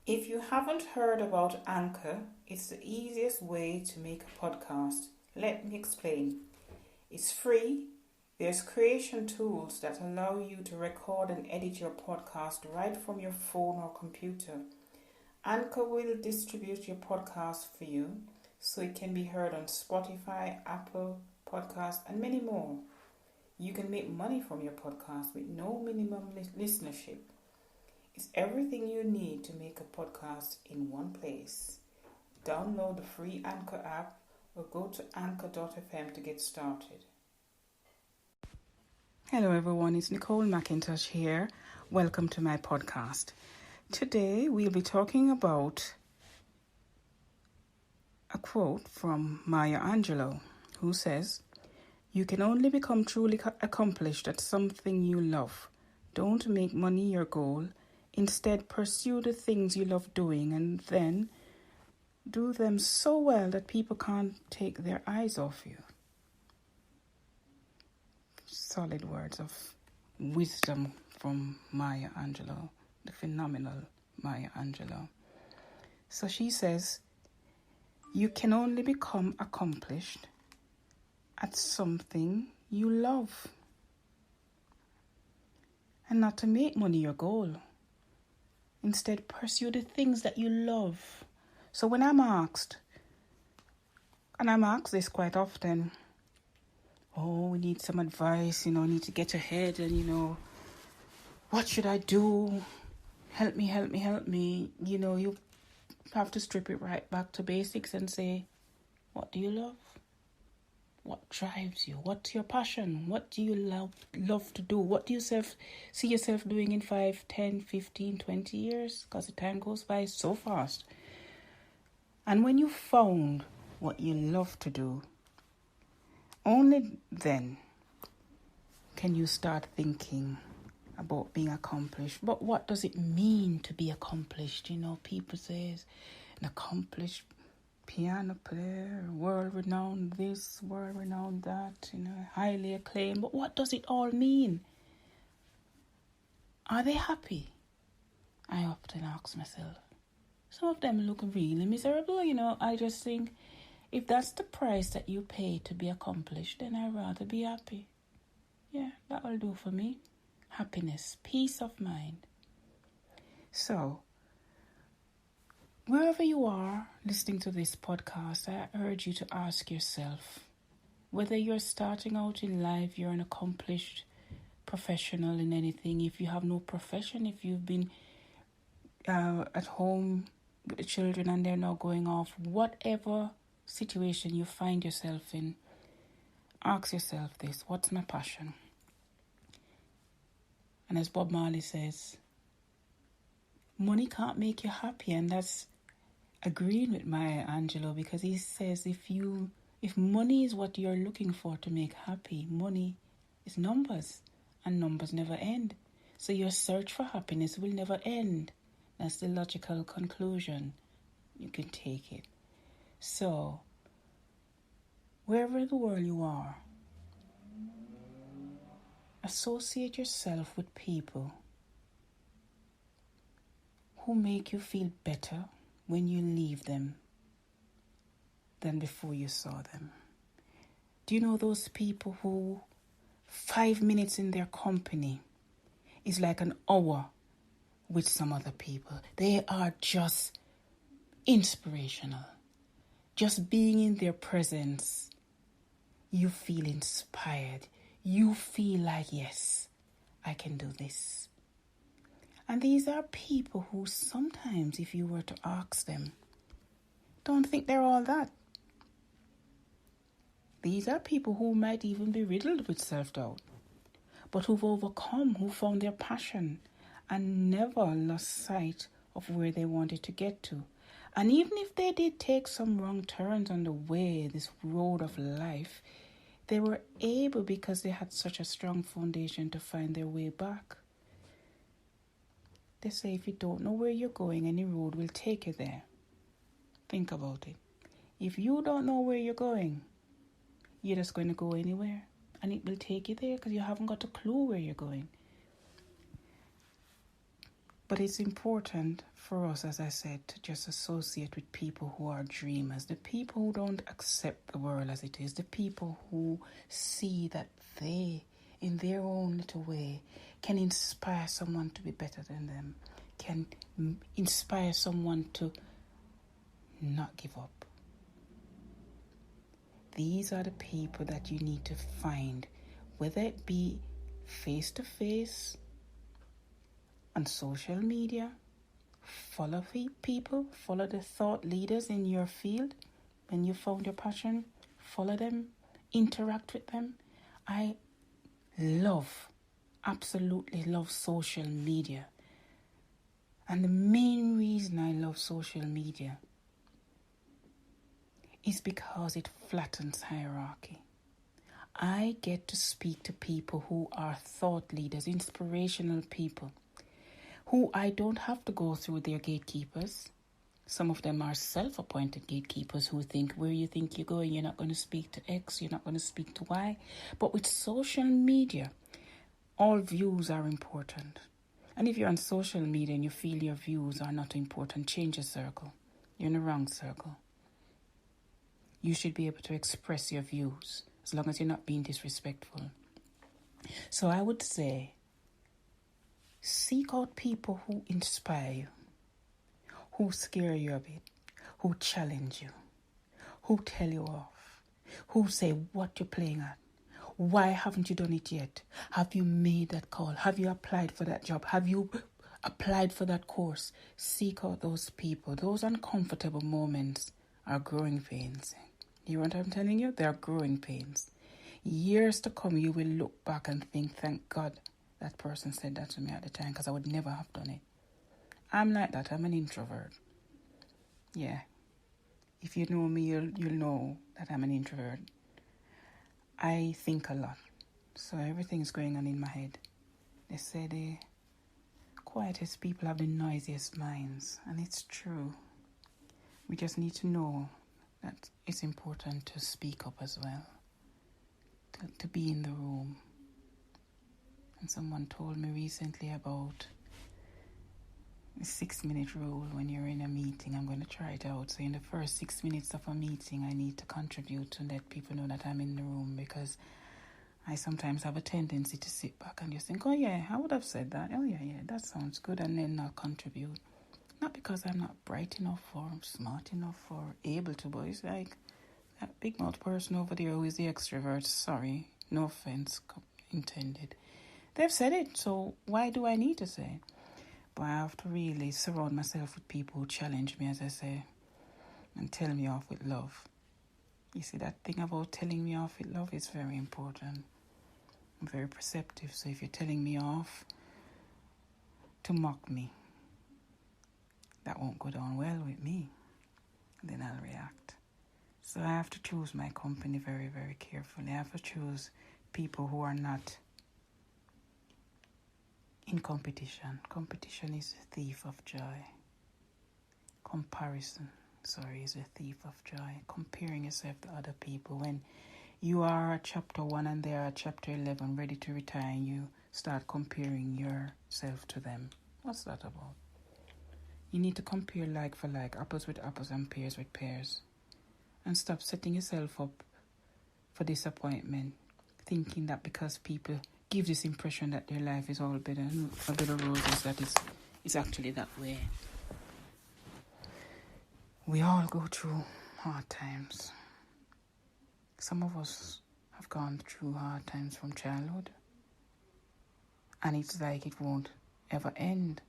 If you haven't heard about Anchor, it's the easiest way to make a podcast. Let me explain. It's free. There's creation tools that allow you to record and edit your podcast right from your phone or computer. Anchor will distribute your podcast for you so it can be heard on Spotify, Apple Podcasts, and many more. You can make money from your podcast with no minimum listenership. It's everything you need to make a podcast in one place. Download the free Anchor app or go to anchor.fm to get started. Hello everyone, it's Nicole McIntosh here. Welcome to my podcast. Today we'll be talking about a quote from Maya Angelou, who says, "You can only become truly accomplished at something you love. Don't make money your goal. Instead, pursue the things you love doing and then do them so well that people can't take their eyes off you." Solid words of wisdom from Maya Angelou, the phenomenal Maya Angelou. So she says, you can only become accomplished at something you love. And not to make money your goal. Instead, pursue the things that you love. So when I'm asked, and I'm asked this quite often, we need some advice, need to get ahead and, what should I do? Help me. You have to strip it right back to basics and say, what do you love? What drives you? What's your passion? What do you love to do? What do you see yourself doing in 5, 10, 15, 20 years? Because the time goes by so fast. And when you found what you love to do, only then can you start thinking about being accomplished. But what does it mean to be accomplished? People say an accomplished piano player, world-renowned this, world-renowned that, highly acclaimed. But what does it all mean? Are they happy? I often ask myself. Some of them look really miserable, I just think, if that's the price that you pay to be accomplished, then I'd rather be happy. Yeah, that will do for me. Happiness, peace of mind. So, wherever you are listening to this podcast, I urge you to ask yourself, whether you're starting out in life, you're an accomplished professional in anything, if you have no profession, if you've been at home with the children and they're now going off, whatever situation you find yourself in, ask yourself this: what's my passion? And as Bob Marley says, money can't make you happy. And that's agreeing with Maya Angelou, because he says if money is what you're looking for to make happy, money is numbers, and numbers never end. So your search for happiness will never end. That's the logical conclusion. You can take it. So, wherever in the world you are, associate yourself with people who make you feel better when you leave them than before you saw them. Do you know those people who 5 minutes in their company is like an hour with some other people? They are just inspirational. Just being in their presence, you feel inspired. You feel like, yes, I can do this. And these are people who sometimes, if you were to ask them, don't think they're all that. These are people who might even be riddled with self-doubt, but who've overcome, who found their passion and never lost sight of where they wanted to get to. And even if they did take some wrong turns on the way, this road of life, they were able, because they had such a strong foundation, to find their way back. They say if you don't know where you're going, any road will take you there. Think about it. If you don't know where you're going, you're just going to go anywhere. And it will take you there because you haven't got a clue where you're going. But it's important for us, as I said, to just associate with people who are dreamers, the people who don't accept the world as it is, the people who see that they, in their own little way, can inspire someone to be better than them, can inspire someone to not give up. These are the people that you need to find, whether it be face-to-face, on social media. Follow people, follow the thought leaders in your field. When you found your passion, follow them, interact with them. I absolutely love social media. And the main reason I love social media is because it flattens hierarchy. I get to speak to people who are thought leaders, inspirational people, who I don't have to go through their gatekeepers. Some of them are self-appointed gatekeepers who think, where you think you're going, you're not going to speak to X, you're not going to speak to Y. But with social media, all views are important. And if you're on social media and you feel your views are not important, change your circle. You're in the wrong circle. You should be able to express your views as long as you're not being disrespectful. So I would say, seek out people who inspire you, who scare you a bit, who challenge you, who tell you off, who say what you're playing at. Why haven't you done it yet? Have you made that call? Have you applied for that job? Have you applied for that course? Seek out those people. Those uncomfortable moments are growing pains. You know what I'm telling you? They are growing pains. Years to come, you will look back and think, thank God that person said that to me at the time, because I would never have done it. I'm like that. I'm an introvert. Yeah. If you know me, you'll know that I'm an introvert. I think a lot. So everything's going on in my head. They say the quietest people have the noisiest minds. And it's true. We just need to know that it's important to speak up as well. To be in the room. And someone told me recently about the 6-minute rule when you're in a meeting. I'm going to try it out. So in the first 6 minutes of a meeting, I need to contribute to let people know that I'm in the room, because I sometimes have a tendency to sit back and just think, oh yeah, I would have said that. Oh yeah, that sounds good, and then not contribute. Not because I'm not bright enough or smart enough or able to, but it's like that big mouth person over there who is the extrovert. Sorry, no offense intended. They've said it, so why do I need to say it? But I have to really surround myself with people who challenge me, as I say, and tell me off with love. You see, that thing about telling me off with love is very important. I'm very perceptive, so if you're telling me off to mock me, that won't go down well with me. Then I'll react. So I have to choose my company very, very carefully. I have to choose people who are not in competition. Competition is a thief of joy. Comparison, is a thief of joy. Comparing yourself to other people. When you are at chapter 1 and they are at chapter 11, ready to retire, and you start comparing yourself to them. What's that about? You need to compare like for like, apples with apples and pears with pears. And stop setting yourself up for disappointment, thinking that because people give this impression that their life is all better, a bit of roses, that it's actually that way. We all go through hard times. Some of us have gone through hard times from childhood, and it's like it won't ever end.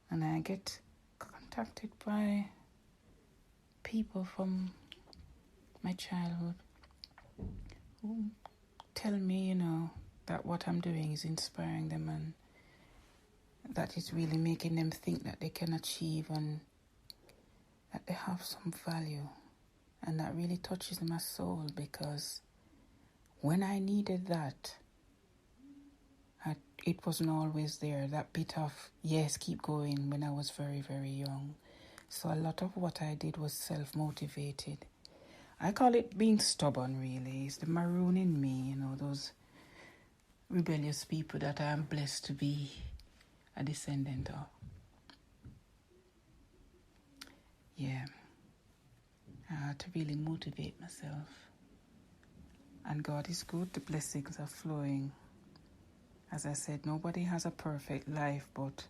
And I get contacted by people from my childhood who tell me, that what I'm doing is inspiring them, and that it's really making them think that they can achieve and that they have some value. And that really touches my soul, because when I needed that, it wasn't always there. That bit of, yes, keep going, when I was very, very young. So a lot of what I did was self-motivated. I call it being stubborn, really. It's the maroon in me, those rebellious people that I am blessed to be a descendant of. I had to really motivate myself. And God is good, the blessings are flowing. As I said, nobody has a perfect life, but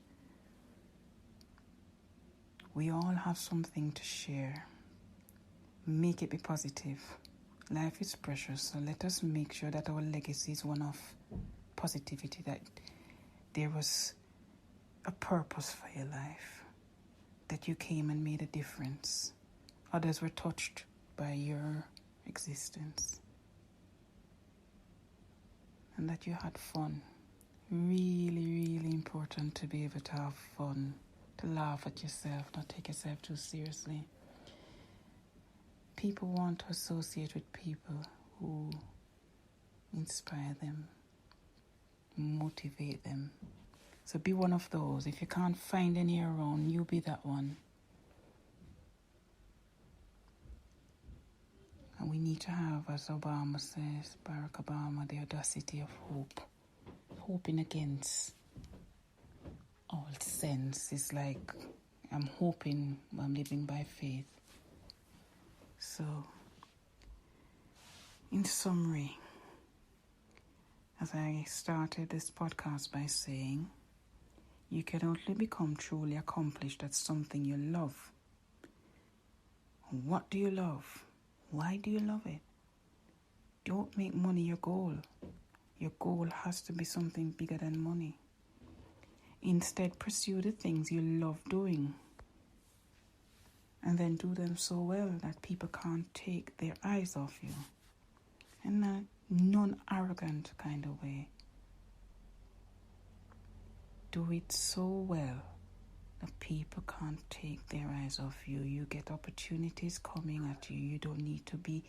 we all have something to share. Make it be positive. Life is precious, so let us make sure that our legacy is one of positivity, that there was a purpose for your life, that you came and made a difference. Others were touched by your existence, and that you had fun. Really, really important to be able to have fun, to laugh at yourself, not take yourself too seriously. People want to associate with people who inspire them, motivate them. So be one of those. If you can't find any around, you be that one. And we need to have, as Obama says, Barack Obama, the audacity of hope. Hoping against all sense. It's like I'm hoping, I'm living by faith. So, in summary, as I started this podcast by saying, you can only become truly accomplished at something you love. What do you love? Why do you love it? Don't make money your goal. Your goal has to be something bigger than money. Instead, pursue the things you love doing, and then do them so well that people can't take their eyes off you. In a non-arrogant kind of way. Do it so well that people can't take their eyes off you. You get opportunities coming at you. You don't need to be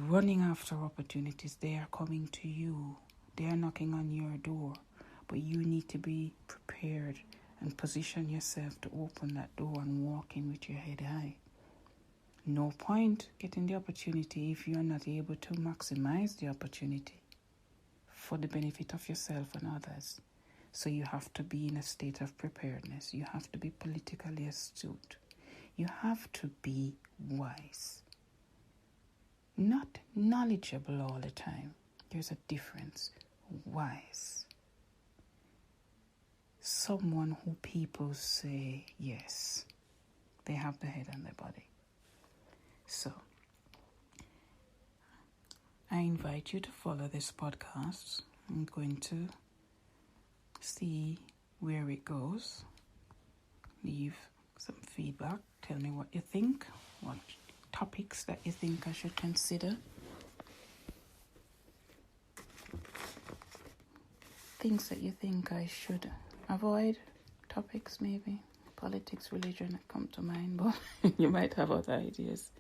running after opportunities. They are coming to you. They are knocking on your door. But you need to be prepared and position yourself to open that door and walk in with your head high. No point getting the opportunity if you are not able to maximize the opportunity for the benefit of yourself and others. So you have to be in a state of preparedness. You have to be politically astute. You have to be wise. Not knowledgeable all the time. There's a difference. Wise. Someone who people say, yes, they have the head and the body. So, I invite you to follow this podcast. I'm going to see where it goes. Leave some feedback. Tell me what you think. What topics that you think I should consider. Things that you think I should avoid. Topics maybe. Politics, religion come to mind, but you might have other ideas.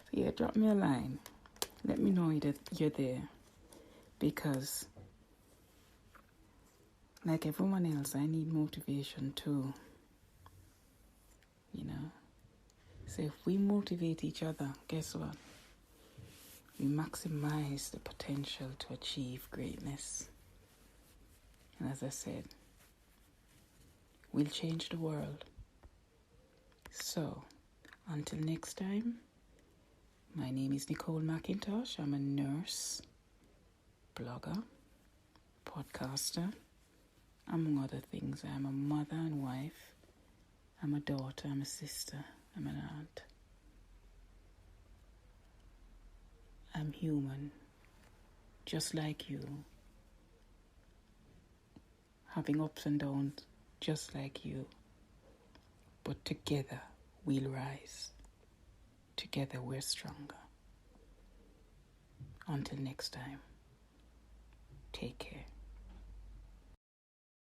So yeah, drop me a line. Let me know that you're there. Because like everyone else, I need motivation too. You know? So if we motivate each other, guess what? We maximize the potential to achieve greatness. And as I said, we'll change the world. So, until next time, my name is Nicole McIntosh. I'm a nurse, blogger, podcaster, among other things. I'm a mother and wife. I'm a daughter. I'm a sister. I'm an aunt. I'm human, just like you. Having ups and downs, just like you. But together, we'll rise. Together, we're stronger. Until next time, take care.